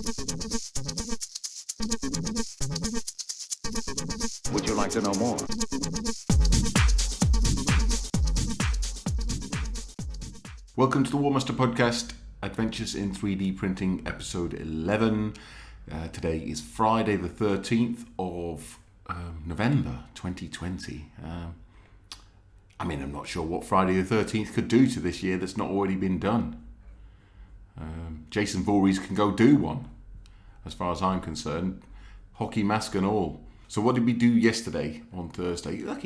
Would you like to know more? Welcome to the Warmaster Podcast, Adventures in 3D Printing, episode 11. Today is Friday the 13th of November 2020. I'm not sure what Friday the 13th could do to this year that's not already been done. Jason Voorhees can go do one, as far as I'm concerned, hockey mask and all. So what did we do yesterday on Thursday? Look,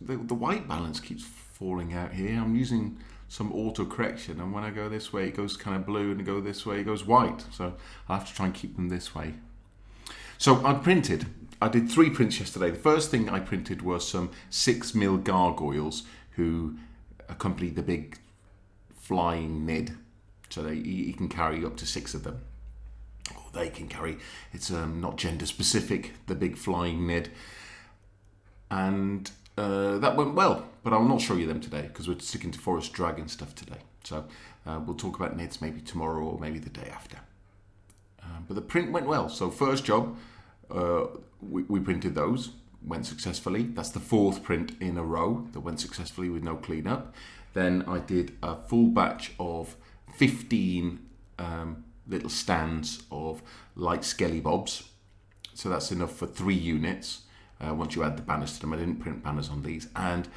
the white balance keeps falling out here. I'm using some auto correction, and when I go this way it goes kind of blue, and I go this way it goes white, so I have to try and keep them this way. So I did 3 prints yesterday. The first thing I printed was some 6mm gargoyles who accompany the big flying Nid, so you can carry up to 6 of them. They can carry, it's not gender specific, the big flying Nid, and that went well, but I'll not show you them today because we're sticking to Forest Dragon stuff today. So we'll talk about Nids maybe tomorrow or maybe the day after. But the print went well. So first job, we printed those, went successfully. That's the 4th print in a row that went successfully with no cleanup. Then I did a full batch of 15 little stands of light skelly bobs. So that's enough for 3 units. Once you add the banners to them, I didn't print banners on these, and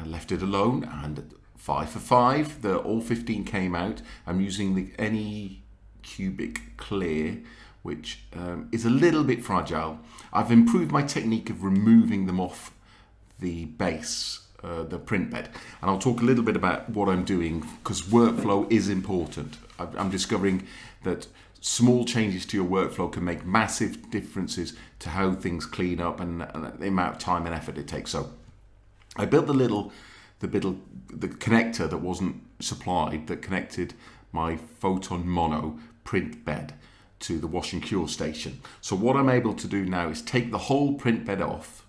left it alone. And 5 for 5, all 15 came out. I'm using the Anycubic Clear, which is a little bit fragile. I've improved my technique of removing them off the base, the print bed, and I'll talk a little bit about what I'm doing because workflow is important. I'm discovering that small changes to your workflow can make massive differences to how things clean up and the amount of time and effort it takes. So I built the connector that wasn't supplied that connected my Photon Mono print bed to the wash and cure station. So what I'm able to do now is take the whole print bed off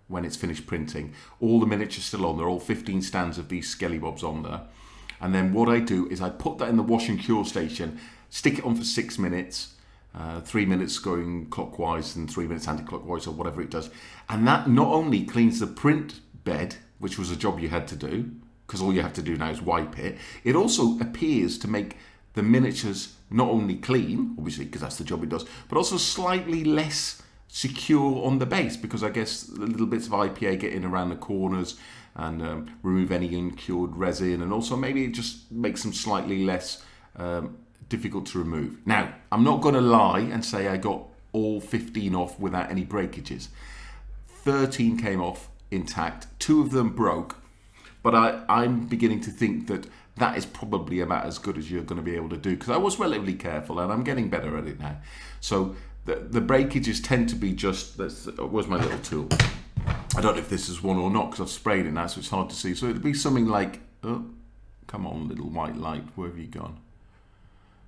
when it's finished printing. All the miniatures still on there, all 15 stands of these skelly bobs on there. And then what I do is I put that in the wash and cure station, stick it on for 6 minutes, 3 minutes going clockwise and 3 minutes anti-clockwise or whatever it does. And that not only cleans the print bed, which was a job you had to do, because all you have to do now is wipe it, it also appears to make the miniatures not only clean, obviously because that's the job it does, but also slightly less secure on the base, because I guess the little bits of IPA get in around the corners and remove any uncured resin, and also maybe it just makes them slightly less difficult to remove. Now, I'm not going to lie and say I got all 15 off without any breakages. 13 came off intact, 2 of them broke, but I'm beginning to think that is probably about as good as you're going to be able to do, because I was relatively careful and I'm getting better at it now. So the breakages tend to be just, where's my little tool? I don't know if this is one or not because I've sprayed it now, so it's hard to see. So it'd be something like, oh, come on, little white light, where have you gone?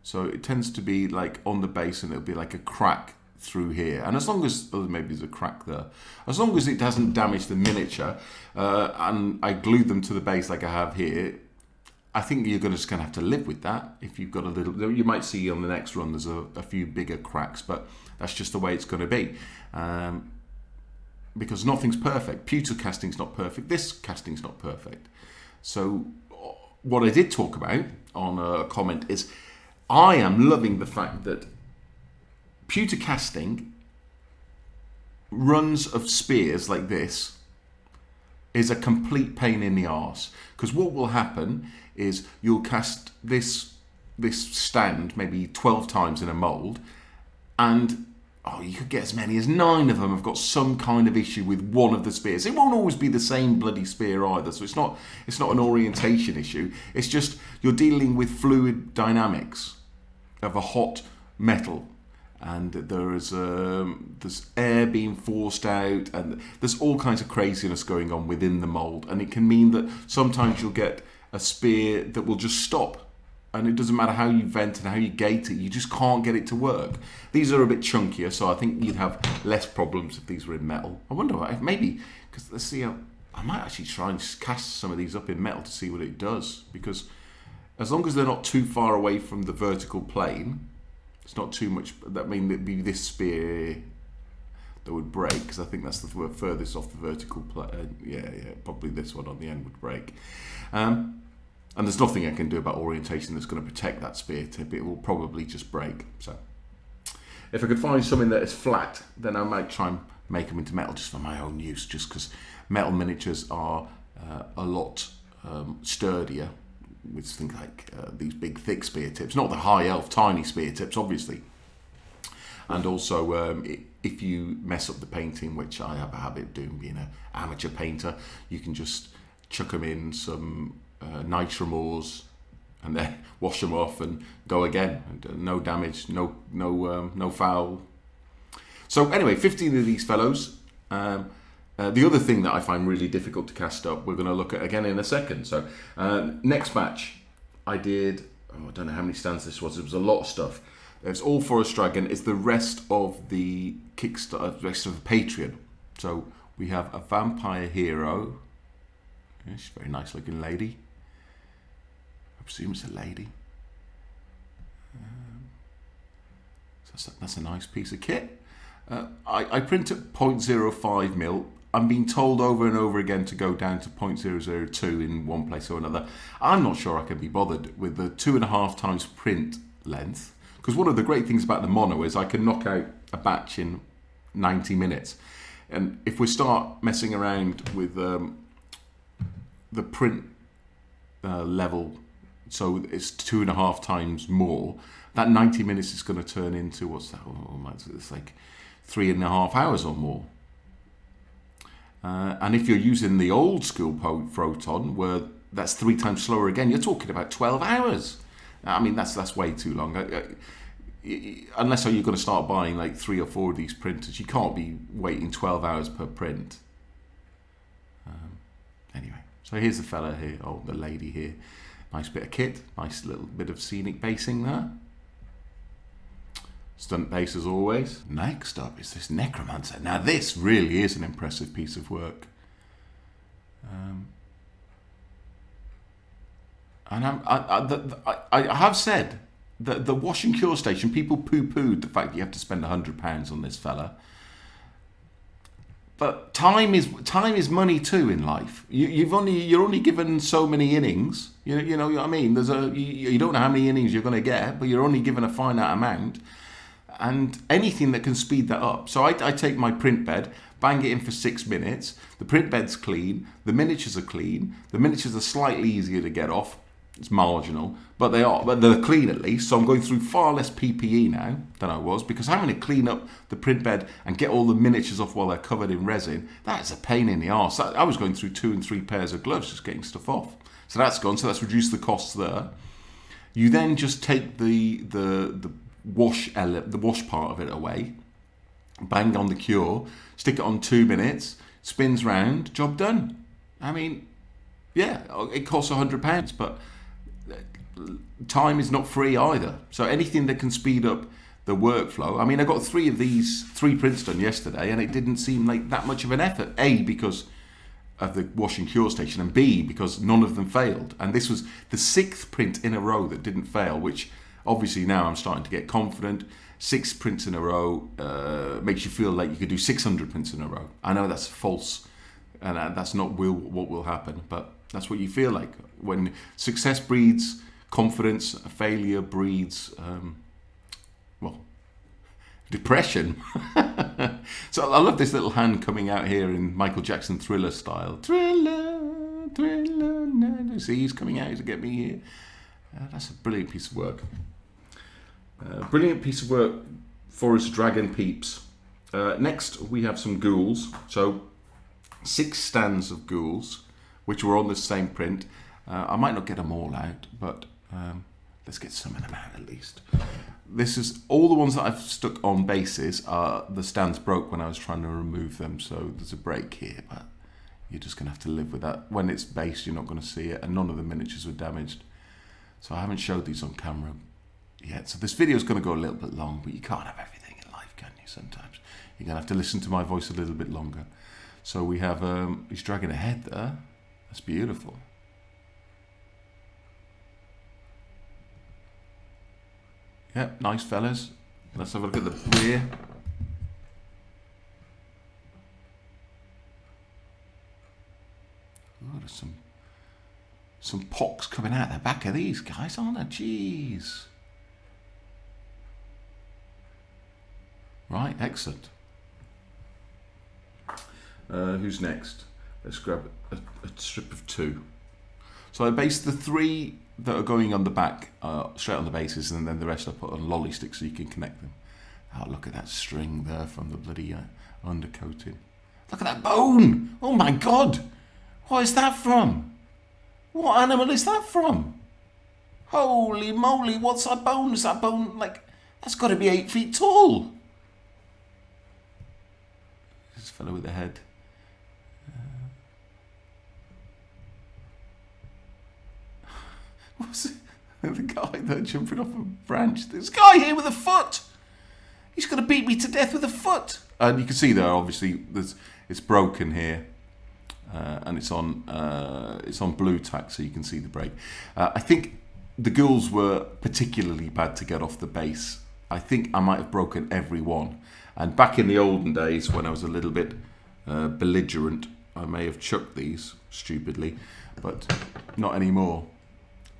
So it tends to be like on the base, and it'll be like a crack through here. And as long as, maybe there's a crack there, as long as it doesn't damage the miniature, and I glued them to the base like I have here, I think you're just going to have to live with that. If you've got a little, you might see on the next run there's a few bigger cracks, but that's just the way it's going to be. Because nothing's perfect. Pewter casting's not perfect. This casting's not perfect. So what I did talk about on a comment is I am loving the fact that pewter casting runs of spears like this is a complete pain in the arse. Because what will happen is you'll cast this stand maybe 12 times in a mould, and you could get as many as 9 of them have got some kind of issue with one of the spears. It won't always be the same bloody spear either, so it's not an orientation issue. It's just you're dealing with fluid dynamics of a hot metal, and there's air being forced out, and there's all kinds of craziness going on within the mould, and it can mean that sometimes you'll get a spear that will just stop. And it doesn't matter how you vent and how you gate it, you just can't get it to work. These are a bit chunkier, so I think you'd have less problems if these were in metal. I wonder why, maybe, because let's see how, I might actually try and cast some of these up in metal to see what it does. Because as long as they're not too far away from the vertical plane, It's not too much. I mean, it'd be this spear that would break, because I think that's the furthest off the vertical yeah, probably this one on the end would break. And there's nothing I can do about orientation that's going to protect that spear tip. It will probably just break. So if I could find something that is flat, then I might try and make them into metal just for my own use, just because metal miniatures are a lot sturdier with things like these big thick spear tips, not the high elf tiny spear tips obviously. And also if you mess up the painting, which I have a habit of doing being an amateur painter, you can just chuck them in some nitrum ores and then wash them off and go again, and no damage, no foul. So anyway, 15 of these fellows. The other thing that I find really difficult to cast up, we're going to look at again in a second. So next batch, I did, I don't know how many stands this was. It was a lot of stuff. It's all Forest Dragon. It's the rest of the Kickstarter, the rest of the Patreon. So we have a vampire hero. Yeah, she's a very nice looking lady. I presume it's a lady. So that's a nice piece of kit. I print at 0.05 mil. I'm being told over and over again to go down to 0.002 in one place or another. I'm not sure I can be bothered with the 2.5 times print length, because one of the great things about the mono is I can knock out a batch in 90 minutes. And if we start messing around with the print level, so it's 2.5 times more, that 90 minutes is going to turn into, what's that? It's like 3.5 hours or more. And if you're using the old school Photon, where that's 3 times slower again, you're talking about 12 hours. I mean, that's way too long. Unless you're going to start buying like 3 or 4 of these printers, you can't be waiting 12 hours per print. Anyway, so here's the fella here, oh, the lady here. Nice bit of kit, nice little bit of scenic basing there. Stunt base as always. Next up is this Necromancer. Now this really is an impressive piece of work. And I have said that the wash and cure station, people poo-pooed the fact that you have to spend £100 on this fella. But time is money too in life. You're only given so many innings. You know what I mean. You don't know how many innings you're going to get, but you're only given a finite amount. And anything that can speed that up. So I take my print bed, bang it in for 6 minutes. The print bed's clean. The miniatures are clean. The miniatures are slightly easier to get off. It's marginal, but they're clean at least. So I'm going through far less PPE now than I was, because having to clean up the print bed and get all the miniatures off while they're covered in resin, that's a pain in the arse. I was going through 2 and 3 pairs of gloves just getting stuff off. So that's gone. So that's reduced the costs there. You then just take the wash part of it away, bang on the cure, stick it on 2 minutes, spins round, job done. I mean, yeah, it costs £100, but time is not free either. So anything that can speed up the workflow. I mean, I got 3 of these 3 prints done yesterday, and it didn't seem like that much of an effort. A, because of the wash and cure station, and B, because none of them failed. And this was the 6th print in a row that didn't fail, which obviously now I'm starting to get confident. 6 prints in a row makes you feel like you could do 600 prints in a row. I know that's false, and that's not what will happen, but that's what you feel like. When success breeds confidence, failure breeds, depression. So I love this little hand coming out here in Michael Jackson Thriller style. Thriller, Thriller. See, he's coming out to get me here. That's a brilliant piece of work. Brilliant piece of work, Forest Dragon peeps. Next, we have some ghouls. So 6 stands of ghouls, which were on the same print. I might not get them all out, but let's get some of them out at least. This is all the ones that I've stuck on bases. The stands broke when I was trying to remove them, so there's a break here, but you're just going to have to live with that. When it's based, you're not going to see it, and none of the miniatures were damaged. So I haven't showed these on camera yet. So this video is going to go a little bit long, but you can't have everything in life, can you? Sometimes you're going to have to listen to my voice a little bit longer. So we have, he's dragging a head there. That's beautiful. Yep, nice fellas. Let's have a look at the rear. Oh, there's some pocks coming out the back of these guys, aren't there? Jeez. Right, excellent. Who's next? Let's grab a strip of 2. So I based the 3 that are going on the back straight on the bases, and then the rest I put on lolly sticks so you can connect them. Oh, look at that string there from the bloody undercoating. Look at that bone! Oh my God! What is that from? What animal is that from? Holy moly, what's that bone? Is that bone, like, that's got to be 8 feet tall. This fellow with the head. What's it? The guy there jumping off a branch. This guy here with a foot. He's going to beat me to death with a foot. And you can see there, obviously, it's broken here. And it's on blue tack, so you can see the break. I think the girls were particularly bad to get off the base. I think I might have broken every one. And back in the olden days, when I was a little bit belligerent, I may have chucked these stupidly, but not anymore.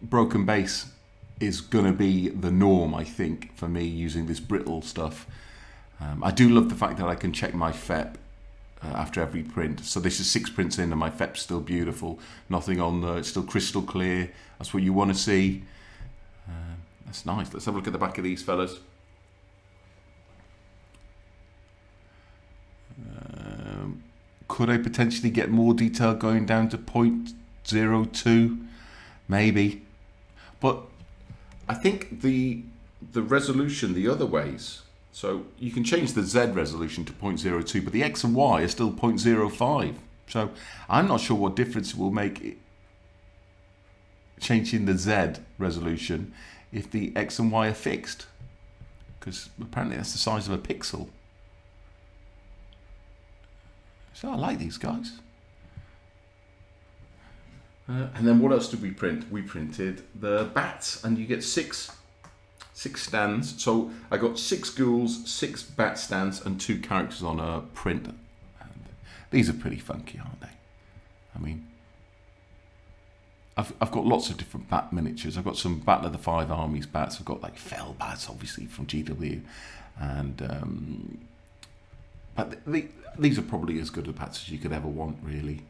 Broken base is going to be the norm, I think, for me using this brittle stuff. I do love the fact that I can check my FEP after every print. So this is 6 prints in and my FEP's still beautiful. Nothing on there, it's still crystal clear. That's what you want to see. That's nice. Let's have a look at the back of these fellas. Could I potentially get more detail going down to 0.02? Maybe. But I think the resolution the other ways, so you can change the Z resolution to 0.02, but the X and Y are still 0.05. So I'm not sure what difference it will make changing the Z resolution if the X and Y are fixed, because apparently that's the size of a pixel. So I like these guys. And then what else did we print? We printed the bats, and you get six stands. So I got 6 ghouls, 6 bat stands, and 2 characters on a print. And these are pretty funky, aren't they? I mean, I've got lots of different bat miniatures. I've got some Battle of the Five Armies bats. I've got like fell bats, obviously from GW, and but these are probably as good a bats as you could ever want, really.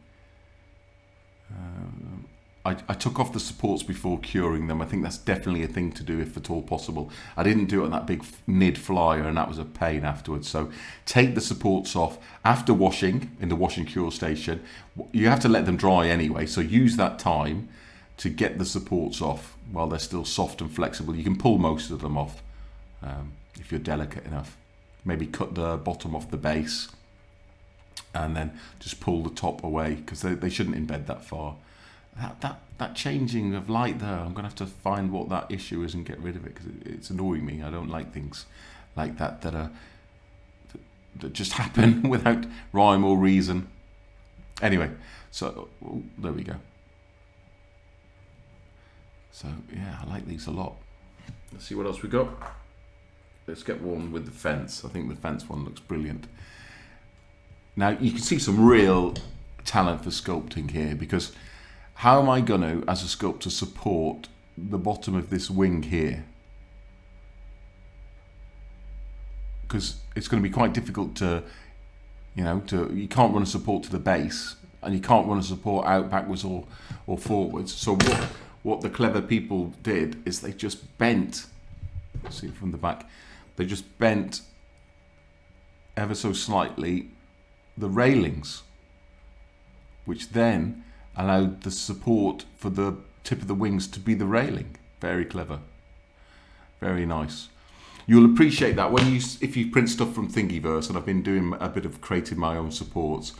I took off the supports before curing them. I think that's definitely a thing to do if at all possible. I didn't do it on that big NID flyer, and that was a pain afterwards. So take the supports off after washing in the wash and cure station. You have to let them dry anyway, so use that time to get the supports off while they're still soft and flexible. You can pull most of them off if you're delicate enough. Maybe cut the bottom off the base and then just pull the top away, because they shouldn't embed that far. That changing of light there, I'm going to have to find what that issue is and get rid of it, because it's annoying me. I don't like things like that that just happen without rhyme or reason. Anyway, so there we go. So yeah, I like these a lot. Let's see what else we got. Let's get one with the fence. I think the fence one looks brilliant. Now you can see some real talent for sculpting here, because how am I going to, as a sculptor, support the bottom of this wing here? Because it's going to be quite difficult to, you can't run a support to the base, and you can't run a support out backwards or forwards. So what the clever people did is they just bent, see it from the back, they just bent ever so slightly the railings, which then allowed the support for the tip of the wings to be the railing. Very clever. Very nice. You'll appreciate that if you print stuff from Thingiverse, and I've been doing a bit of creating my own supports.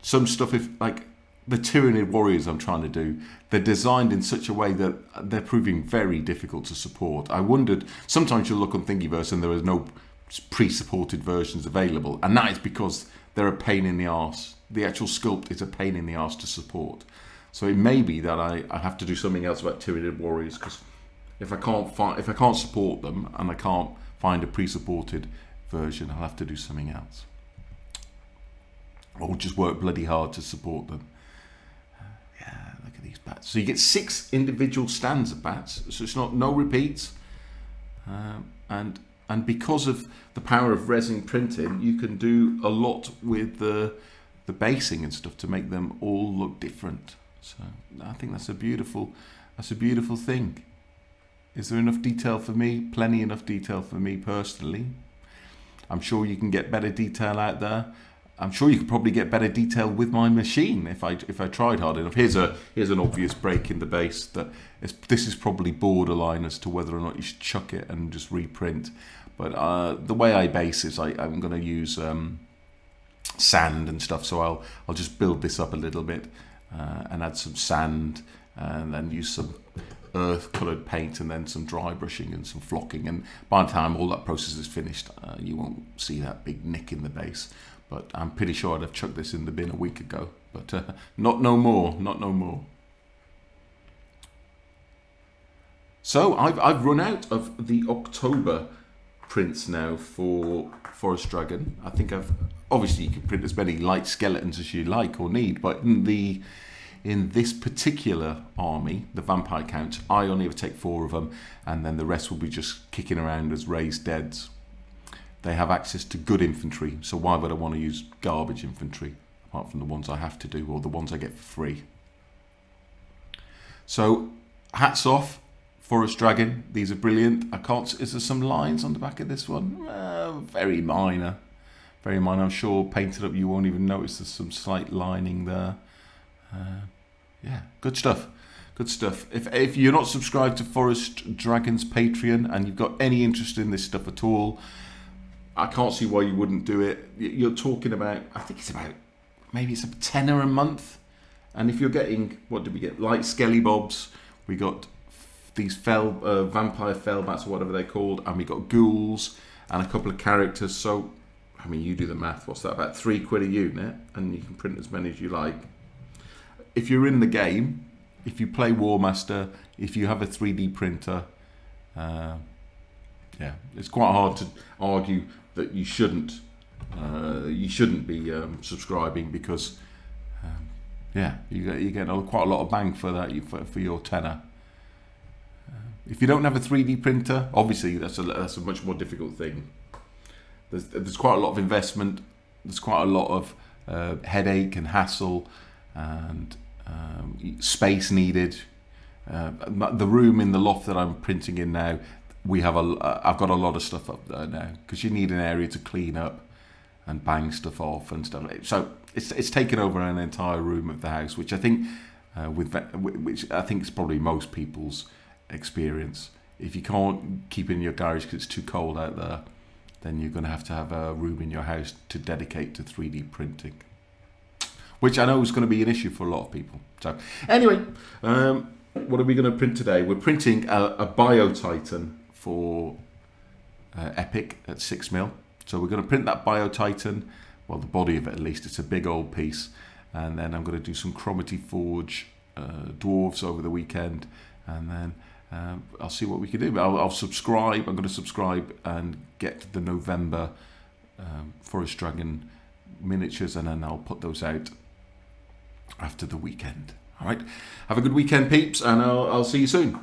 Some stuff, like the Tyranid Warriors I'm trying to do, they're designed in such a way that they're proving very difficult to support. I wondered, sometimes you'll look on Thingiverse and there is no pre-supported versions available, and that is because they're a pain in the arse. The actual sculpt is a pain in the arse to support. So it may be that I have to do something else about Tyranid Warriors, because if I can't support them and I can't find a pre-supported version, I'll have to do something else. Or just work bloody hard to support them. Yeah, look at these bats. So you get 6 individual stands of bats. So it's no repeats. And because of the power of resin printing, you can do a lot with the basing and stuff to make them all look different. So I think that's a beautiful thing. Is there enough detail for me? Plenty enough detail for me personally. I'm sure you can get better detail out there. I'm sure you could probably get better detail with my machine if I tried hard enough. Here's an obvious break in the base. This is probably borderline as to whether or not you should chuck it and just reprint. But the way I base is I'm going to use sand and stuff. So I'll just build this up a little bit and add some sand and then use some earth coloured paint and then some dry brushing and some flocking. And by the time all that process is finished, you won't see that big nick in the base. But I'm pretty sure I'd have chucked this in the bin a week ago. But not no more. So I've run out of the October prints now for Forest Dragon. I think obviously you can print as many light skeletons as you like or need, but in this particular army, the vampire count, I only ever take 4 of them, and then the rest will be just kicking around as raised deads. They have access to good infantry, so why would I want to use garbage infantry, apart from the ones I have to do, or the ones I get for free? So, hats off, Forest Dragon. These are brilliant. Is there some lines on the back of this one? Very minor. Very minor. I'm sure painted up you won't even notice there's some slight lining there. Yeah, good stuff. Good stuff. If you're not subscribed to Forest Dragon's Patreon and you've got any interest in this stuff at all, I can't see why you wouldn't do it. You're talking about, I think maybe it's a tenner a month. And if you're getting, what did we get? Light Skelly Bobs. We got these vampire fell bats or whatever they're called. And we got ghouls and a couple of characters. So, I mean, you do the math. What's that? About £3 a unit. And you can print as many as you like. If you're in the game, if you play War Master, if you have a 3D printer, yeah, it's quite hard to argue that you shouldn't be subscribing because yeah, you get quite a lot of bang for that for your tenner. If you don't have a 3D printer, obviously that's a much more difficult thing. There's quite a lot of investment. There's quite a lot of headache and hassle and space needed. The room in the loft that I'm printing in now, I've got a lot of stuff up there now because you need an area to clean up and bang stuff off and stuff. So it's taken over an entire room of the house, which I think which I think is probably most people's experience. If you can't keep it in your garage because it's too cold out there, then you're going to have a room in your house to dedicate to 3D printing, which I know is going to be an issue for a lot of people. So anyway, what are we going to print today? We're printing a Bio Titan for Epic at 6mm. So we're going to print that Bio Titan, well, the body of it at least. It's a big old piece. And then I'm going to do some Cromarty Forge dwarves over the weekend. And then I'll see what we can do. I'll subscribe. I'm going to subscribe and get the November Forest Dragon miniatures, and then I'll put those out after the weekend. All right. Have a good weekend, peeps, and I'll see you soon.